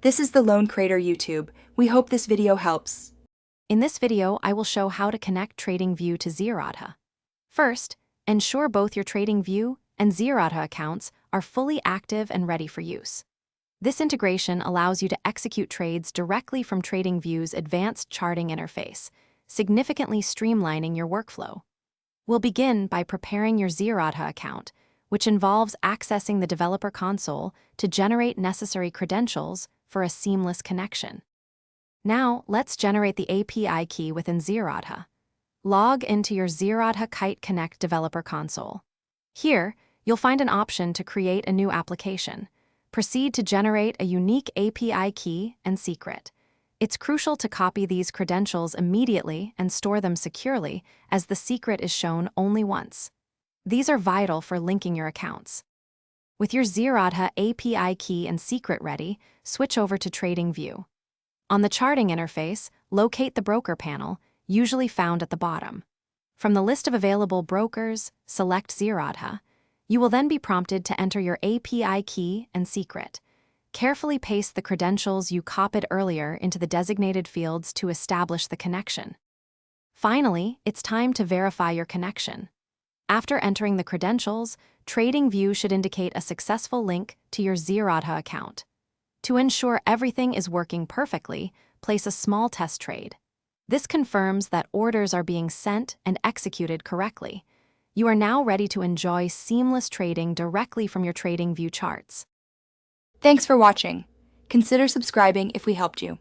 This is the Lone Trader YouTube. We hope this video helps. In this video, I will show how to connect TradingView to Zerodha. First, ensure both your TradingView and Zerodha accounts are fully active and ready for use. This integration allows you to execute trades directly from TradingView's advanced charting interface, significantly streamlining your workflow. We'll begin by preparing your Zerodha account, which involves accessing the developer console to generate necessary credentials for a seamless connection. Now, let's generate the API key within Zerodha. Log into your Zerodha Kite Connect developer console. Here, you'll find an option to create a new application. Proceed to generate a unique API key and secret. It's crucial to copy these credentials immediately and store them securely, as the secret is shown only once. These are vital for linking your accounts. With your Zerodha API key and secret ready, switch over to TradingView. On the charting interface, locate the broker panel, usually found at the bottom. From the list of available brokers, select Zerodha. You will then be prompted to enter your API key and secret. Carefully paste the credentials you copied earlier into the designated fields to establish the connection. Finally, it's time to verify your connection. After entering the credentials, TradingView should indicate a successful link to your Zerodha account. To ensure everything is working perfectly, place a small test trade. This confirms that orders are being sent and executed correctly. You are now ready to enjoy seamless trading directly from your TradingView charts. Thanks for watching. Consider subscribing if we helped you.